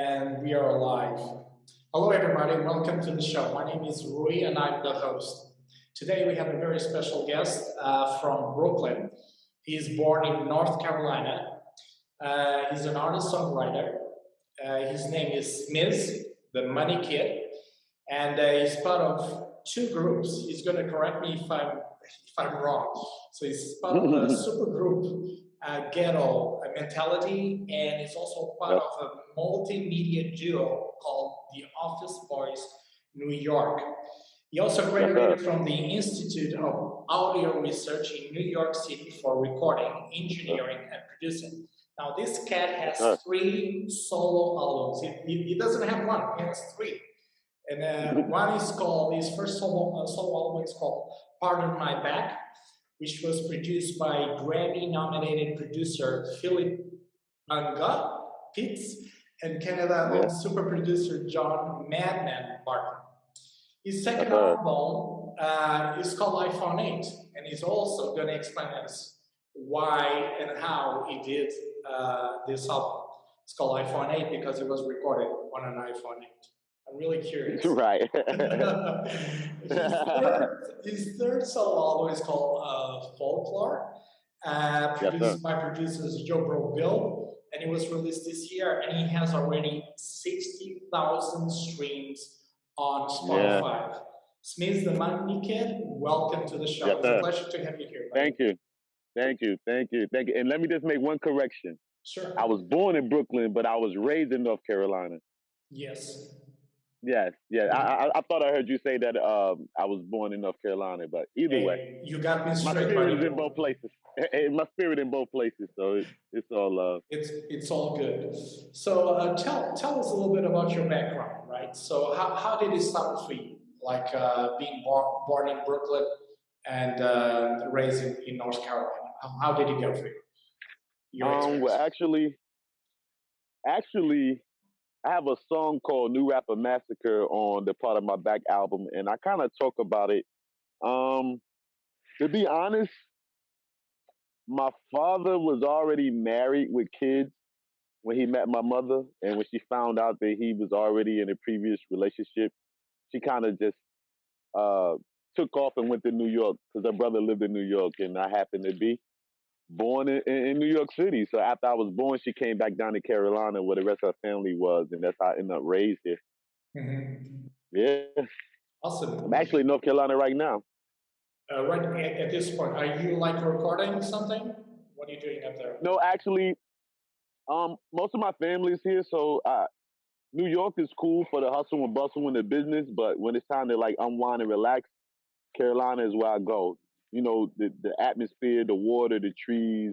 And we are live. Hello, everybody. Welcome to the show. My name is Rui, and I'm the host. Today, we have a very special guest from Brooklyn. He is born in North Carolina. He's an artist-songwriter. His name is Smiz The Moneykid, and he's part of two groups. He's going to correct me if I'm wrong. So he's part of a super group, Ghetto Mentality, and he's also part of a multimedia duo called the Office Boys New York. He also graduated from the Institute of Audio Research in New York City for recording, engineering, and producing. Now, this cat has three solo albums. He doesn't have one, he has three. And one is called, his first solo album is called Pardon My Back, which was produced by Grammy-nominated producer Phillip Bangout, Pitts, and Canada-owned super producer John MaddMann Barton. His second album is called iPhone 8, and he's also going to explain us why and how he did this album. It's called iPhone 8 because it was recorded on an iPhone 8. I'm really curious. Right. his third solo album is called Folklore, produced by producers YoBroBuild, and it was released this year, and he has already 60,000 streams on Spotify. Yeah. Smiz The Moneykid, welcome to the show. It's a pleasure to have you here. Thank you. And let me just make one correction. Sure. I was born in Brooklyn, but I was raised in North Carolina. Yes. Yes. I thought I heard you say that I was born in North Carolina, but either way. You got me straight. My spirit is in both places. My spirit in both places, so it's all love. It's all good. So tell us a little bit about your background, right? So how did it start for you? Like being born in Brooklyn and raised in North Carolina. How did it go for you? Well, actually, I have a song called New Rapper Massacre on the Part of My Back album, and I kind of talk about it. To be honest, my father was already married with kids when he met my mother, and when she found out that he was already in a previous relationship, she kind of just took off and went to New York because her brother lived in New York, and I happened to be born in New York City. So after I was born, she came back down to Carolina where the rest of her family was, and that's how I ended up raised here. Mm-hmm. Yeah. Awesome. I'm actually in North Carolina right now. Right at this point, are you like recording something? What are you doing up there? No, actually, most of my family is here, so New York is cool for the hustle and bustle and the business, but when it's time to like unwind and relax, Carolina is where I go. You know, the atmosphere, the water, the trees,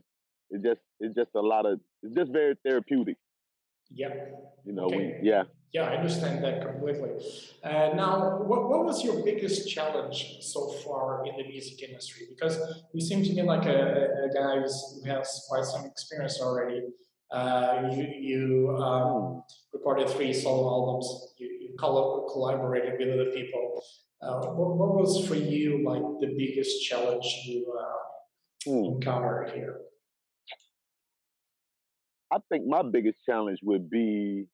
it's just very therapeutic. Yeah. You know, okay. Yeah, I understand that completely. Now, what was your biggest challenge so far in the music industry? Because you seem to me like a guy who has quite some experience already. You recorded 3 solo albums. You collaborated with other people. What was for you like the biggest challenge you encountered here? I think my biggest challenge would be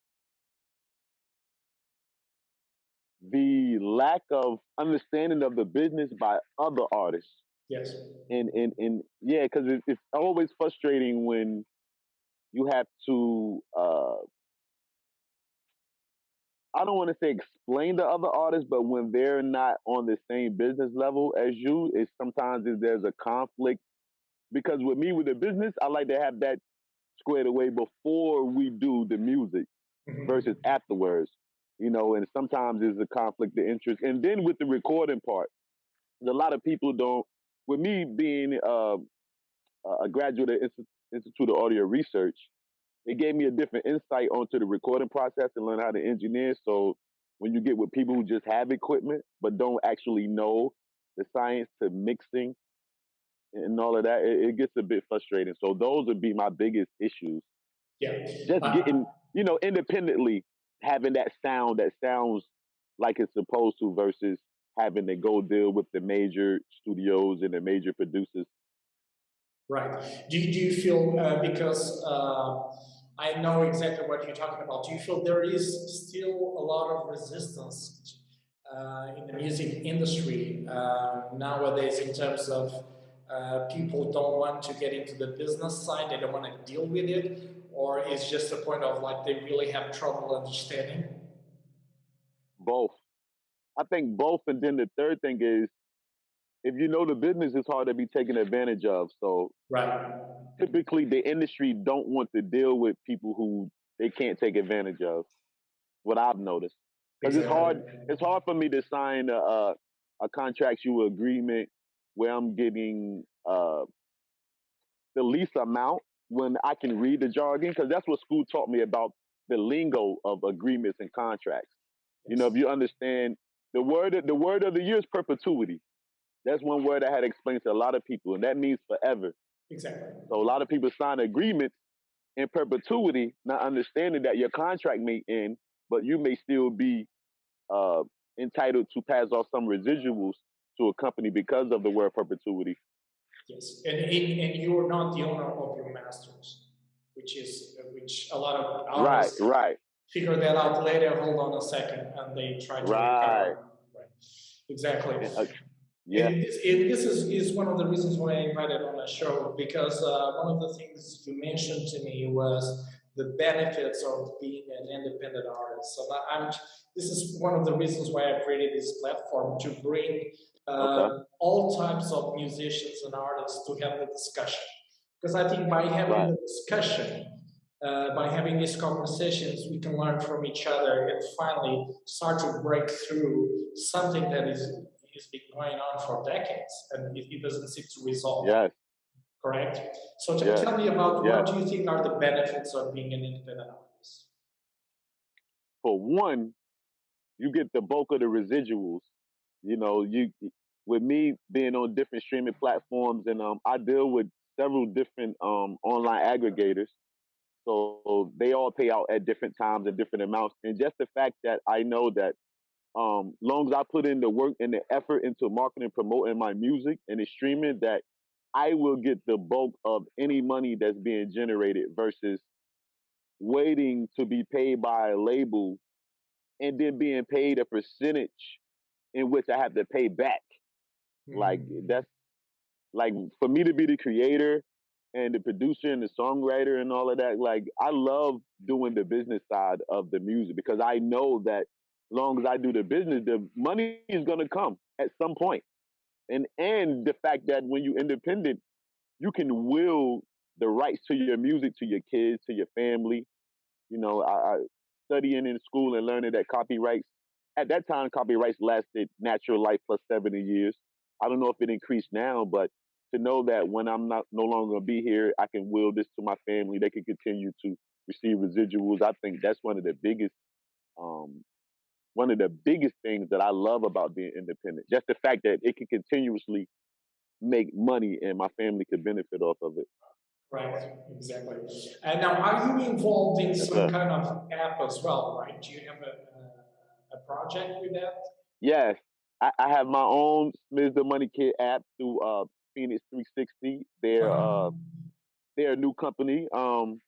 the lack of understanding of the business by other artists. Yes. And yeah, because it's always frustrating when you have to I don't want to say explain to other artists, but when they're not on the same business level as you, there's a conflict. Because with me, with the business, I like to have that squared away before we do the music versus afterwards. You know, and sometimes there's a conflict of interest. And then with the recording part, a lot of people don't, with me being a graduate of Institute of Audio Research, it gave me a different insight onto the recording process and learn how to engineer. So when you get with people who just have equipment but don't actually know the science to mixing and all of that, it gets a bit frustrating. So those would be my biggest issues. Yeah. Just getting, independently having that sound that sounds like it's supposed to versus having to go deal with the major studios and the major producers. Right. Do you feel because I know exactly what you're talking about. Do you feel there is still a lot of resistance in the music industry nowadays in terms of people don't want to get into the business side, they don't want to deal with it, or it's just a point of like they really have trouble understanding? Both. I think both. And then the third thing is, if you know the business, it's hard to be taken advantage of. So Right. typically, the industry don't want to deal with people who they can't take advantage of. What I've noticed, because it's Exactly. hard. It's hard for me to sign a contractual agreement where I'm getting the least amount when I can read the jargon, because that's what school taught me about the lingo of agreements and contracts. You know, if Yes. you understand the word of the year is perpetuity. That's one word I had explained to a lot of people, and that means forever. Exactly. So a lot of people sign agreements in perpetuity, not understanding that your contract may end, but you may still be uh, entitled to pass off some residuals to a company because of the word perpetuity. Yes, and you're not the owner of your masters, which a lot of Right, artists right, figure that out later. Hold on a second, and they try to right. recover. Right, exactly. And, yeah. And this is one of the reasons why I invited on the show because one of the things you mentioned to me was the benefits of being an independent artist. So this is one of the reasons why I created this platform to bring Okay. all types of musicians and artists to have the discussion. Because I think by having Right. the discussion, by having these conversations, we can learn from each other and finally start to break through something that is been going on for decades and it doesn't seem to resolve. Yes. Correct. So Yes. tell me about what Yes. do you think are the benefits of being an independent artist? For one, you get the bulk of the residuals. You know, you with me being on different streaming platforms, and I deal with several different online aggregators. So they all pay out at different times and different amounts. And just the fact that I know that long as I put in the work and the effort into marketing, promoting my music and the streaming, that I will get the bulk of any money that's being generated versus waiting to be paid by a label and then being paid a percentage in which I have to pay back. Like Mhm. that's like for me to be the creator and the producer and the songwriter and all of that. Like I love doing the business side of the music because I know that as long as I do the business, the money is gonna come at some point. And the fact that when you're independent, you can will the rights to your music to your kids, to your family. You know, I studying in school and learning that copyrights at that time copyrights lasted natural life plus 70 years. I don't know if it increased now, but to know that when I'm not no longer gonna be here, I can will this to my family. They can continue to receive residuals. I think that's um, one of the biggest things that I love about being independent. Just the fact that it can continuously make money and my family could benefit off of it. Right, exactly. And now, are you involved in Yes, some sir. kind of app as well, right? Do you have a project with that? Yes, I have my own Smiz The Moneykid app through Phoenix 360. Uh-huh. They're a new company. Some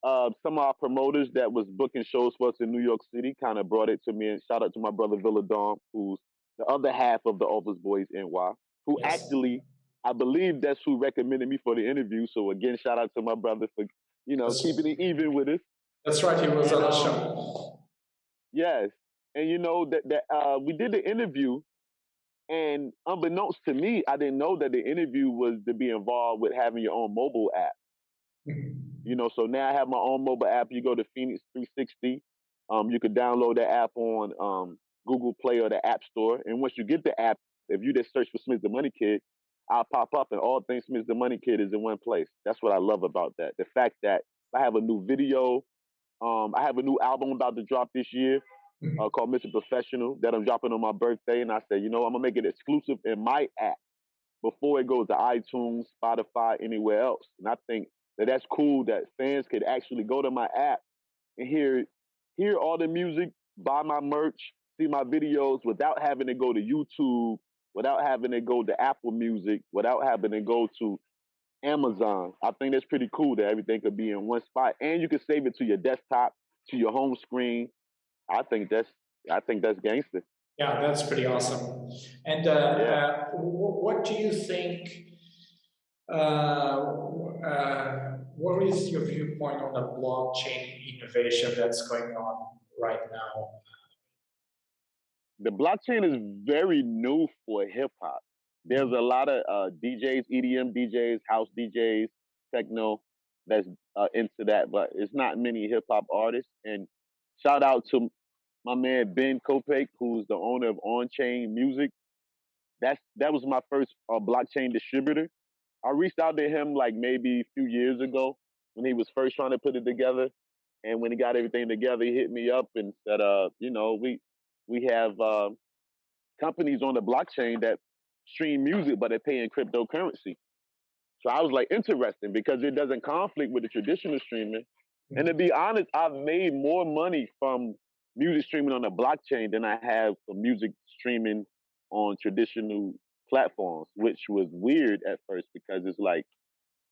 of our promoters that was booking shows for us in New York City kind of brought it to me. And shout out to my brother Villadon, who's the other half of the Office Boys NY, who Yes. actually I believe that's who recommended me for the interview. So again, shout out to my brother for That's, keeping it even with us. that's right, he was And on the show. yes, and that we did the interview. And unbeknownst to me, I didn't know that the interview was to be involved with having your own mobile app. So now I have my own mobile app. You go to Phoenix 360. You could download the app on Google Play or the App Store. And once you get the app, if you just search for Smith the Money Kid, I'll pop up and all things Smith the Money Kid is in one place. That's what I love about that. The fact that I have a new video. I have a new album about to drop this year called Mr. Professional that I'm dropping on my birthday. And I said, I'm gonna make it exclusive in my app before it goes to iTunes, Spotify, anywhere else. And I think that that's cool that fans could actually go to my app and hear all the music, buy my merch, see my videos without having to go to YouTube, without having to go to Apple Music, without having to go to Amazon. I think that's pretty cool that everything could be in one spot, and you can save it to your desktop, to your home screen. I think that's I think that's gangster. Yeah, that's pretty awesome. And Yeah. what do you think? What is your viewpoint on the blockchain innovation that's going on right now? The blockchain is very new for hip hop. There's a lot of DJs, EDM DJs, house DJs, techno that's into that, but it's not many hip hop artists. And shout out to my man Ben Kopek, who's the owner of On Chain Music. That was my first blockchain distributor. I reached out to him like maybe a few years ago when he was first trying to put it together. And when he got everything together, he hit me up and said, we have companies on the blockchain that stream music, but they pay in cryptocurrency. So I was like, interesting because it doesn't conflict with the traditional streaming. And to be honest, I've made more money from music streaming on the blockchain than I have from music streaming on traditional platforms, which was weird at first because it's like,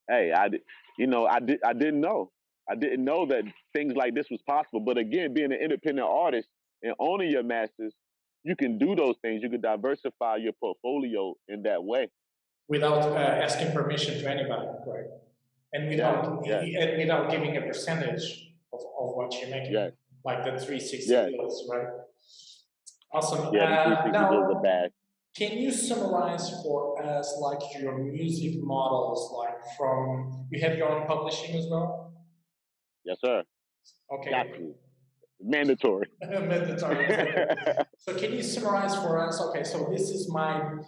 hey, I didn't know. I didn't know that things like this was possible. But again, being an independent artist and owning your masters, you can do those things. You can diversify your portfolio in that way. Without asking permission to anybody, correct? And without giving a percentage of what you're making, like the 360 deals, right? Awesome. Yeah, the 360 deals are bad. Can you summarize for us like your music models, like from you have your own publishing as well? Yes, sir. Okay. Got to. Mandatory. Mandatory. So can you summarize for us? Okay, so this is my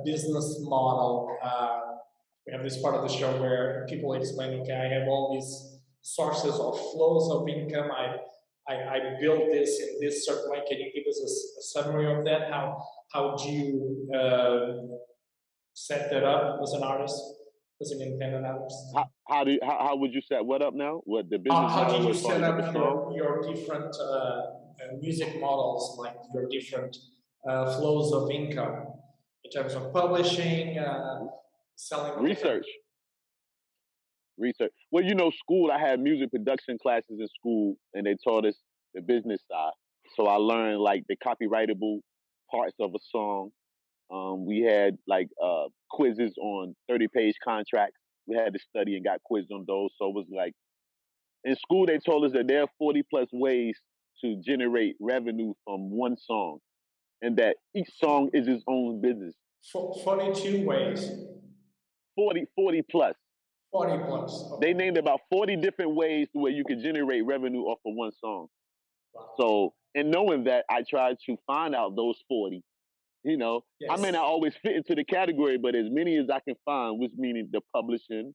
business model. We have this part of the show where people explain, okay, I have all these sources of flows of income. I built this in this certain way. Can you give us a summary of that? How do you set that up as an artist, as an independent artist? How would you set what up now? What the business? How do you set up your different music models, like your different flows of income in terms of publishing, selling? Research. Well, school, I had music production classes in school, and they taught us the business side. So I learned like the copyrightable parts of a song. We had like quizzes on 30-page contracts. We had to study and got quizzed on those. So it was like, in school, they told us that there are 40 plus ways to generate revenue from one song, and that each song is its own business. 42 ways. 40 plus. 40 plus. Okay. They named about 40 different ways where you could generate revenue off of one song. Wow. So, and knowing that, I tried to find out those 40. Yes. I may not always fit into the category, but as many as I can find, which meaning the publishing.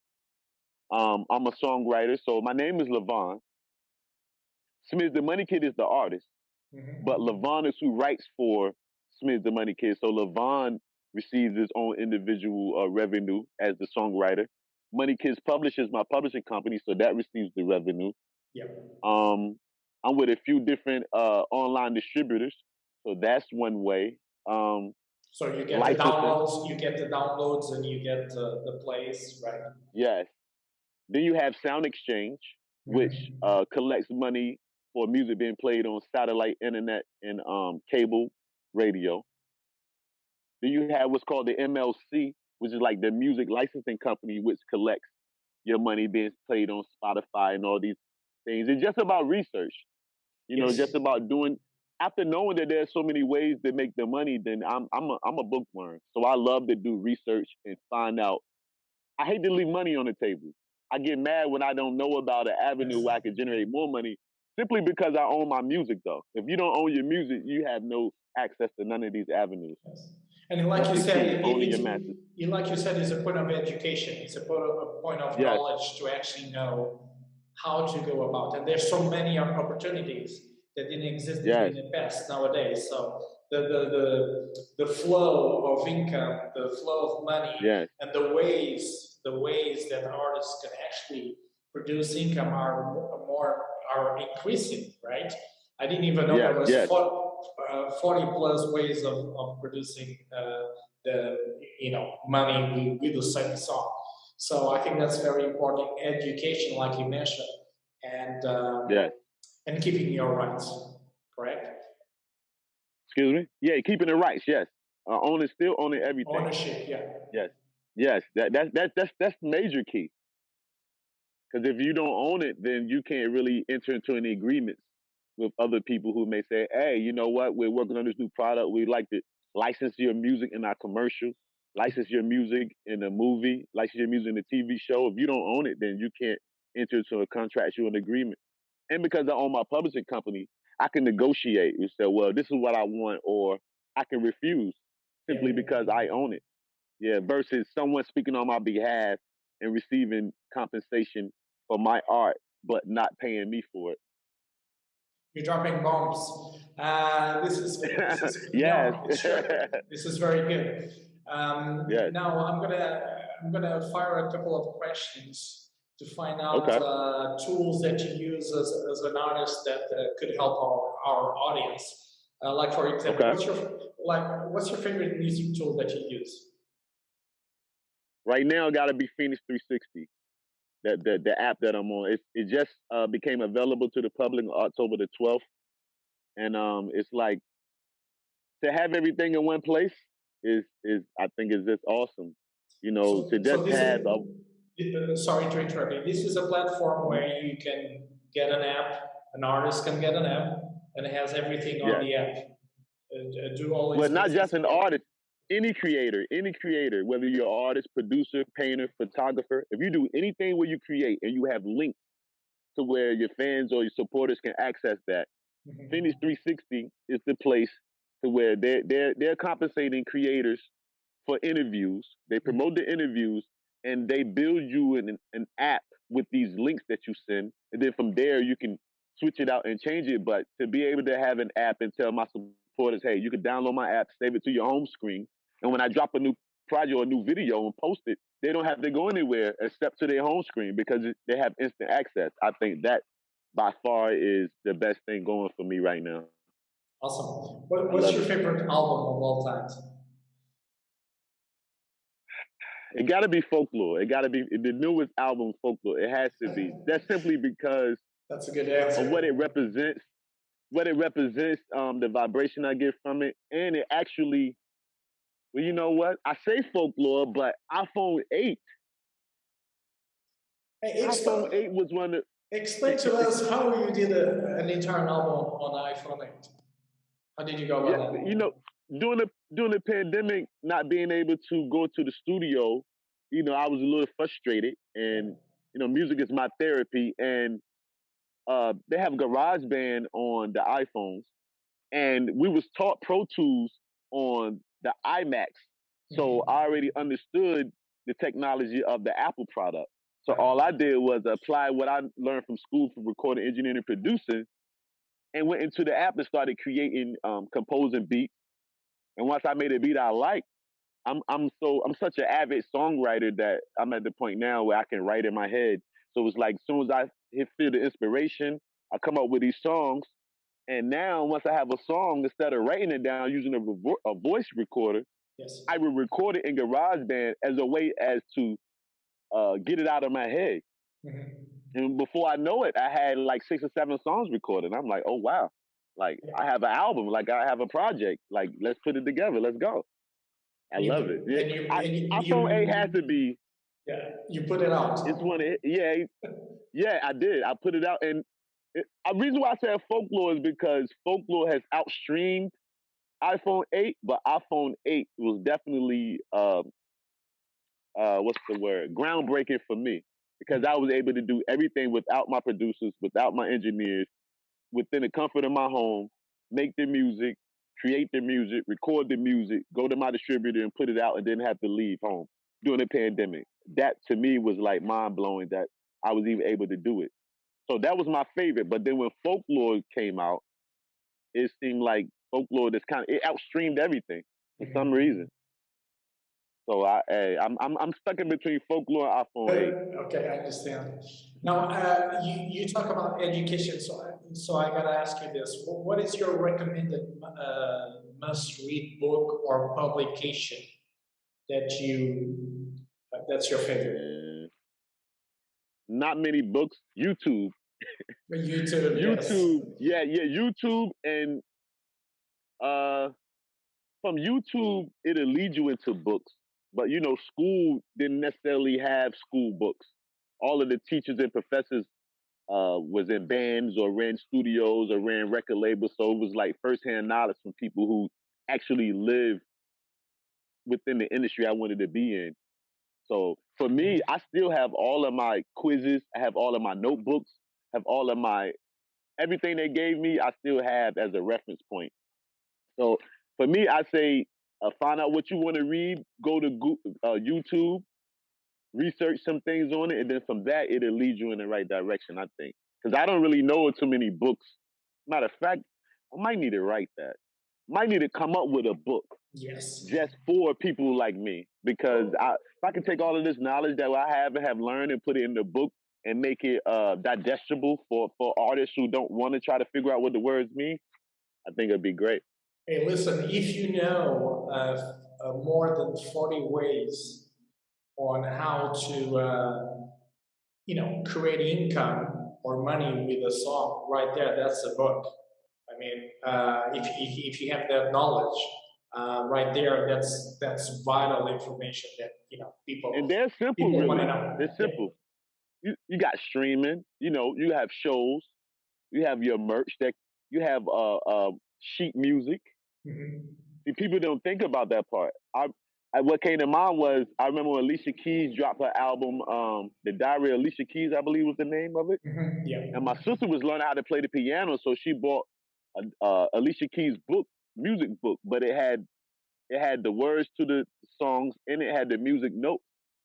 I'm a songwriter, so my name is Levon. Smiz The Moneykid is the artist, but Levon is who writes for Smiz The Moneykid. So Levon receives his own individual revenue as the songwriter. Moneykid's publishes my publishing company, so that receives the revenue. Yep. I'm with a few different online distributors, so that's one way. So you get the downloads, and you get the plays, right? Yes. Then you have Sound Exchange, which collects money for music being played on satellite, internet, and cable radio. Then you have what's called the MLC, which is like the music licensing company, which collects your money being played on Spotify and all these things. It's just about research, just about doing. After knowing that there's so many ways to make the money, then I'm a bookworm. So I love to do research and find out. I hate to leave money on the table. I get mad when I don't know about an avenue where I can generate more money simply because I own my music, though. If you don't own your music, you have no access to none of these avenues. Yes. And like you said, it's a point of education. It's a point of knowledge to actually know how to go about. And there's so many opportunities that didn't exist in the past nowadays. So the flow of income, the flow of money, and the ways that artists can actually produce income are increasing, right? I didn't even know there was 40 plus ways of producing the money with the same song. So I think that's very important. Education, like you mentioned, and Yes. and keeping your rights, correct? Excuse me. Yeah, keeping the rights. Yes. Owning, still owning everything. Ownership, yeah. Yes. Yes. That's major key. Because if you don't own it, then you can't really enter into any agreements with other people who may say, "Hey, you know what? We're working on this new product. We'd like to license your music in our commercial, license your music in a movie, license your music in a TV show." If you don't own it, then you can't enter into a contractual agreement. And because I own my publishing company, I can negotiate and say, "Well, this is what I want," or I can refuse simply Yeah. because I own it. Yeah, versus someone speaking on my behalf and receiving compensation for my art, but not paying me for it. You're dropping bombs. This is Yes. no, sure. This is very good. Yes. Now I'm gonna fire a couple of questions to find out Okay. tools that you use as an artist that could help our audience. Like for example, Okay. what's your favorite music tool that you use? Right now, got to be Phoenix 360. The app that I'm on. It just became available to the public on October the 12th, and it's like to have everything in one place is I think is just awesome. You know, to So just this have a is sorry to interrupt you. This is a platform Mhm. where you can get an app. An artist can get an app, and it has everything on Yes. the app. Do all Well, his not business just an there. artist, any creator, whether you're an artist, producer, painter, photographer, if you do anything where you create and you have links to where your fans or your supporters can access that, Phoenix Mhm. 360 is the place to where they're compensating creators for interviews. They promote the interviews and they build you an app with these links that you send. And then from there, you can switch it out and change it. But to be able to have an app and tell my supporters, hey, you can download my app, save it to your home screen. And when I drop a new project or a new video and post it, they don't have to go anywhere except to their home screen because they have instant access. I think that by far is the best thing going for me right now. Awesome. I What's love your it. favorite album of all time? It got to be folklore. It got to be the newest album, folklore. It has to be. That's simply because That's a good of what it answer. represents. What it represents, the vibration I get from it, and it actually. Well, you know what? I say folklore, but Hey, iPhone 8 was one of explain to us how you did an entire album on iPhone 8. How did you go yeah, about you that? know, during the pandemic, not being able to go to the studio, I was a little frustrated, and Yeah. music is my therapy, and they have GarageBand on the iPhones, and we was taught Pro Tools on the iMacs, so I Mhm. already understood the technology of the Apple product. So all I Right. did was apply what I learned from school for recording, engineering, and producing, and went into the app and started creating, composing beats. And once I made a beat I like, I'm such an avid songwriter that I'm at the point now where I can write in my head. So it's like as soon as I feel the inspiration, I come up with these songs. And now once I have a song, instead of writing it down using a voice recorder, Yes. I will record it in GarageBand as a way as to get it out of my head. Mhm. And before I know it, I had like 6 or 7 songs recorded. I'm like, oh wow, like I Yeah. have an album, like I have a project, like let's put it together, let's go. I And you love put it. Yeah, iPhone 8 has to you be. yeah, you put it out. It's one. Yeah, yeah. I did. I put it out, and a reason why I said folklore is because folklore has outstreamed iPhone 8, but iPhone 8 was definitely what's the word, groundbreaking for me because I was able to do everything without my producers, without my engineers, within the comfort of my home, make the music, create the music, record the music, go to my distributor and put it out, and then have to leave home during the pandemic. That to me was like mind blowing that I was even able to do it. So that was my favorite. But then when folklore came out, it seemed like folklore just kind of it outstreamed everything for some reason. Mhm. So I'm stuck in between folklore and iPhone 8. Okay, I understand. Now, you talk about education, so I gotta ask you this: what is your recommended must-read book or publication that that's your favorite? not many books. YouTube, YouTube, yes. YouTube, yeah, YouTube, and uh, from YouTube it'll lead you into books. But school didn't necessarily have school books. All of the teachers and professors was in bands or ran studios or ran record labels, so it was like firsthand knowledge from people who actually live within the industry I wanted to be in. So for me, I still have all of my quizzes. I have all of my notebooks. Have all of my everything they gave me. I still have as a reference point. So for me, I say find out what you want to read. Go to YouTube, research some things on it, and then from that, it'll lead you in the right direction. I think because I don't really know too many books. Matter of fact, I might need to write that. Might need to come up with a book Yes. just for people like me because if I can take all of this knowledge that I have and have learned and put it in the book and make it digestible for artists who don't want to try to figure out what the words mean, I think it'd be great. Hey, listen, if you know more than 40 ways on how to, create income or money with a song, right there, that's a book. I mean, if you have that knowledge, right there, that's vital information that And they're simple, people want to really. know. They're simple. You got streaming. You have shows. You have your merch. That you have sheet music. Mhm. See, people don't think about that part. What came to mind was I remember when Alicia Keys dropped her album, The Diary of Alicia Keys, I believe was the name of it. Mhm. Yeah. And my sister was learning how to play the piano, so she bought Alicia Keys book, music book, but it had the words to the songs and it had the music notes,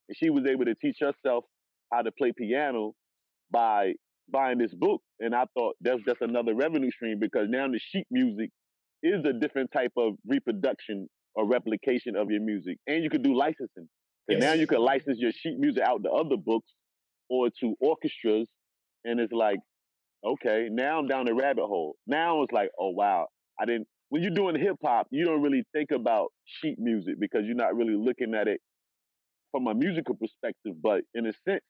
and she was able to teach herself how to play piano by buying this book. And I thought that's just another revenue stream because now the sheet music is a different type of reproduction or replication of your music. And you could do licensing. Because now Yes. you can license your sheet music out to other books or to orchestras. And it's like, okay, now I'm down the rabbit hole. Now it's like, oh wow. When you're doing hip hop, you don't really think about sheet music because you're not really looking at it from a musical perspective. But in a sense,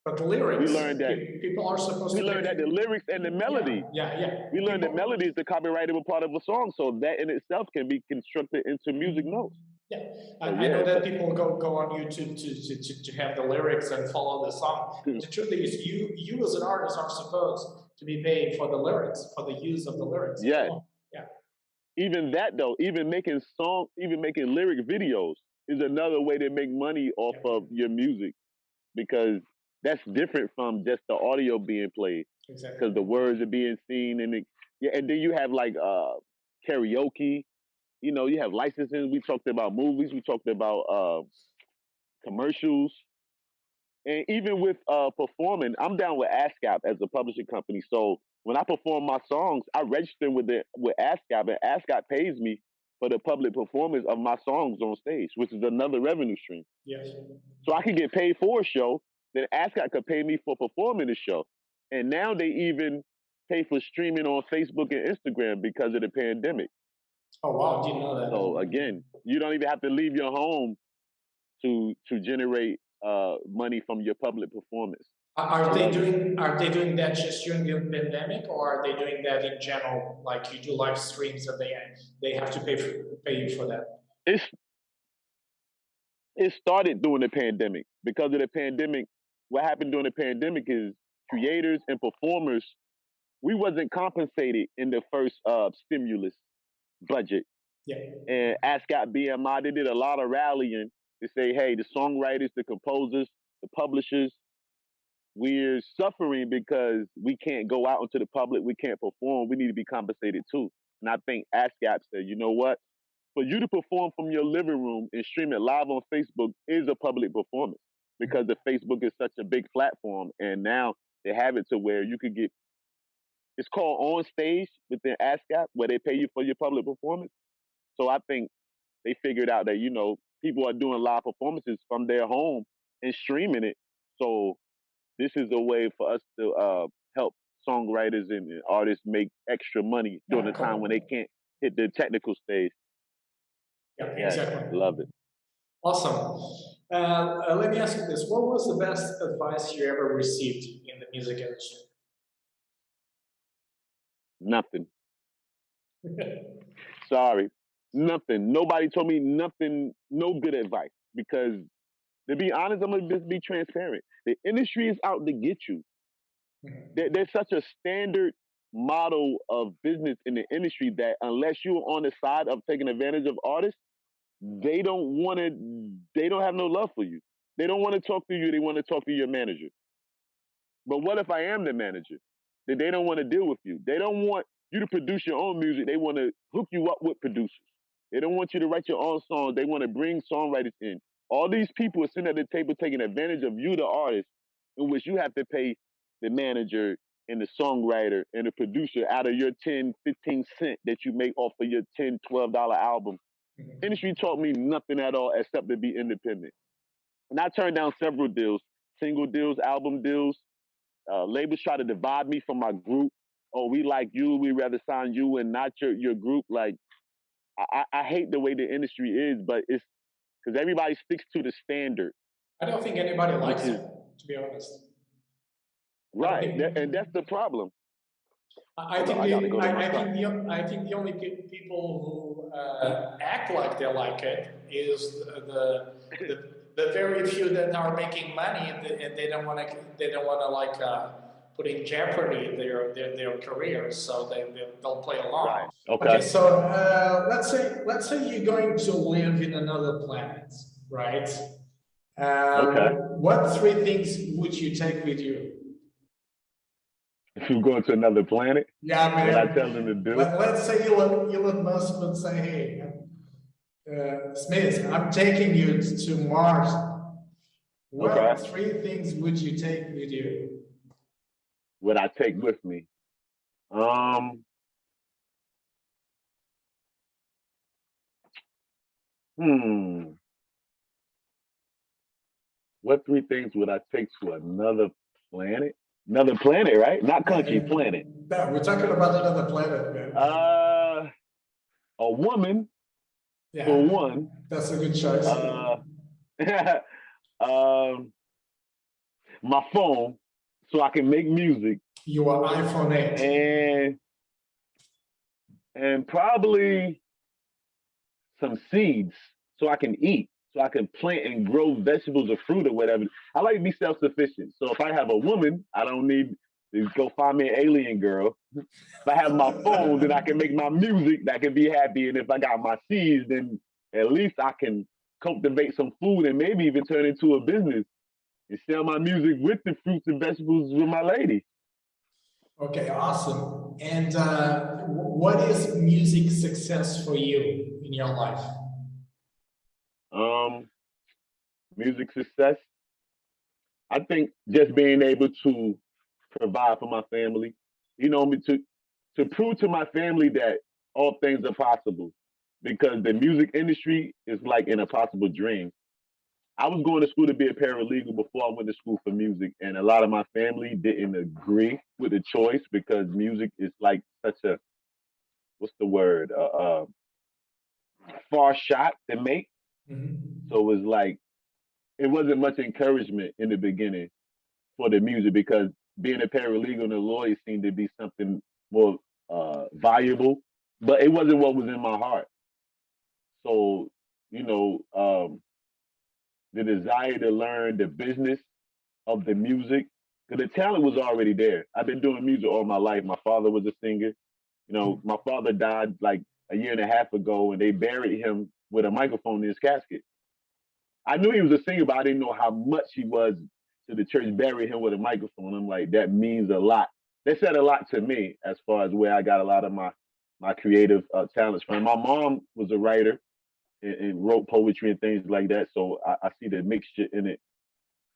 But the we lyrics, learned that people are supposed we to learned make. that the lyrics and the melody, Yeah. we learned that People, melody is the copyrightable part of a song. So that in itself can be constructed into music notes. yeah, So I know yeah, that people go on YouTube to have the lyrics and follow the song. it's The truth is, you as an artist are supposed to be paid for the lyrics, for the use of the lyrics yeah. alone. Yeah. Even that though, even making lyric videos is another way to make money off Yeah. of your music because that's different from just the audio being played Exactly. because the words are being seen yeah, and then you have like karaoke. You have licensing. We talked about movies. We talked about commercials. And even with performing, I'm down with ASCAP as a publishing company. So when I perform my songs, I register with ASCAP, and ASCAP pays me for the public performance of my songs on stage, which is another revenue stream. Yes. So I can get paid for a show, then ASCAP could pay me for performing the show. And now they even pay for streaming on Facebook and Instagram because of the pandemic. Oh wow, didn't know that. So again, you don't even have to leave your home to generate money from your public performance. Are they doing that just during the pandemic, or are they doing that in general? Like you do live streams and they have to pay you for that. It's it started during the pandemic. Because of the pandemic, what happened during the pandemic is creators and performers, we wasn't compensated in the first stimulus budget. Yeah. And ASCAP BMI, they did a lot of rallying to say, hey, the songwriters, the composers, the publishers, we're suffering because we can't go out into the public, we can't perform, we need to be compensated too. And I think ASCAP said, you know what? For you to perform from your living room and stream it live on Facebook is a public performance because the Facebook is such a big platform. And now they have it to where you could get, it's called on stage within ASCAP where they pay you for your public performance. So I think they figured out that, people are doing live performances from their home and streaming it. So this is a way for us to help songwriters and artists make extra money during Yeah, the time when they can't hit the technical stage. yeah, Yes, exactly. love it. Awesome. Let me ask you this: what was the best advice you ever received in the music industry? Nothing. Sorry. Nothing. Nobody told me nothing, no good advice. Because to be honest, I'm gonna just be transparent. The industry is out to get you. There's such a standard model of business in the industry that unless you're on the side of taking advantage of artists, they don't want to. They don't have no love for you. They don't want to talk to you. They want to talk to your manager. But what if I am the manager? Then they don't want to deal with you. They don't want you to produce your own music. They want to hook you up with producers. They don't want you to write your own songs. They want to bring songwriters in. All these people are sitting at the table taking advantage of you, the artist, in which you have to pay the manager and the songwriter and the producer out of your 10, 15 cent that you make off of your $10, $12 album. Industry taught me nothing at all except to be independent. And I turned down several deals, single deals, album deals. Labels try to divide me from my group. Oh, we like you. We rather sign you and not your group. Like, I hate the way the industry is, but it's because everybody sticks to the standard. I don't think anybody likes it, to be honest. Right, and that's the problem. I think the only people who act like they like it is the very few that are making money and they don't want to like put in jeopardy their careers, so they'll play along. Right. Okay, so let's say you're going to live in another planet, right? Okay. What three things would you take with you? If you go to another planet, yeah, man. What I tell them to do? Let's say Elon Musk would say, "Hey, Smiz, I'm taking you to Mars. What three things would you take with you?" What I take with me? What three things would I take to another planet? Another planet, right? Not country, planet. No, we're talking about another planet, man. A woman, for one. That's a good choice. My phone, so I can make music. Your iPhone 8. And probably some seeds so I can eat, so I can plant and grow vegetables or fruit or whatever. I like to be self-sufficient. So if I have a woman, I don't need to go find me an alien girl. If I have my phone, then I can make my music that can be happy. And if I got my seeds, then at least I can cultivate some food and maybe even turn into a business and sell my music with the fruits and vegetables with my lady. Okay, awesome. And what is music success for you in your life? Music success, I think just being able to provide for my family, to prove to my family that all things are possible, because the music industry is like an impossible dream. I was going to school to be a paralegal before I went to school for music, and a lot of my family didn't agree with the choice because music is like such a, what's the word, far shot to make. So it was like, it wasn't much encouragement in the beginning for the music because being a paralegal and a lawyer seemed to be something more valuable, but it wasn't what was in my heart. So, the desire to learn the business of the music, because the talent was already there. I've been doing music all my life. My father was a singer. My father died like a year and a half ago, and they buried him with a microphone in his casket. I knew he was a singer, but I didn't know how much he was. So the church buried him with a microphone. I'm like, that means a lot. That said a lot to me as far as where I got a lot of my creative talents from. My mom was a writer and wrote poetry and things like that. So I see the mixture in it.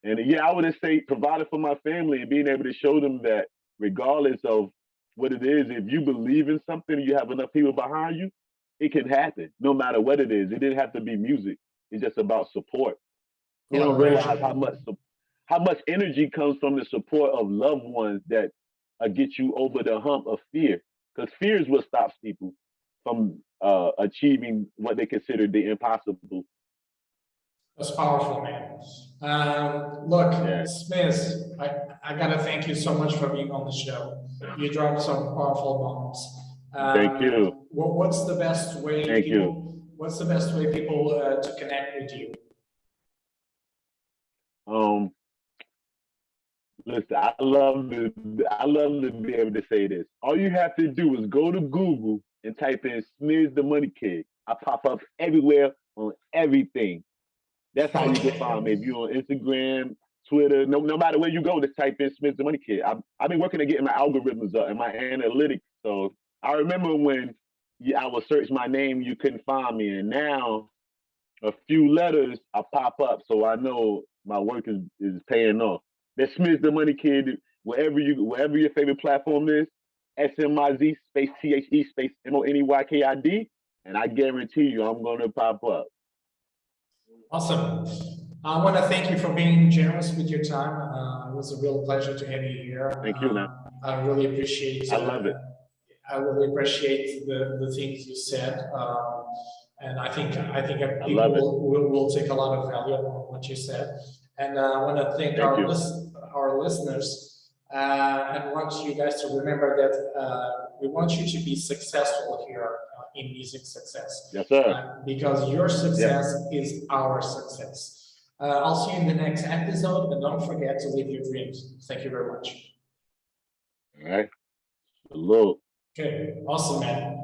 And yeah, I would just say providing for my family and being able to show them that regardless of what it is, if you believe in something, you have enough people behind you, it can happen no matter what it is. It didn't have to be music. It's just about support. You don't realize how much energy comes from the support of loved ones that get you over the hump of fear. Because fear is what stops people from achieving what they consider the impossible. That's powerful, man. Look, Yeah. Smiz, I gotta thank you so much for being on the show. You dropped some powerful bombs. Thank you. What's the best way Thank you. What's the best way people to connect with you? Listen, I love to be able to say this. All you have to do is go to Google and type in Smiz The Moneykid. I pop up everywhere on everything. That's how you can find me. If you're on Instagram, Twitter, no matter where you go, just type in Smiz The Moneykid. I've been working to getting my algorithms up and my analytics. So I remember when I would search my name, you couldn't find me, and now a few letters I pop up, so I know my work is paying off. That Smiz The Moneykid, wherever your favorite platform is, SMIZ space THE space MONEYKID, and I guarantee you I'm gonna pop up. Awesome. I want to thank you for being generous with your time. It was a real pleasure to have you here. Thank you, man. I really appreciate. I love it. I really appreciate the things you said, and I think people will take a lot of value on what you said. And I want to thank our listeners, and want you guys to remember that we want you to be successful here in music success. Yes, sir. Because your success is our success. I'll see you in the next episode, and don't forget to live your dreams. Thank you very much. All right. Hello. Okay, awesome, man.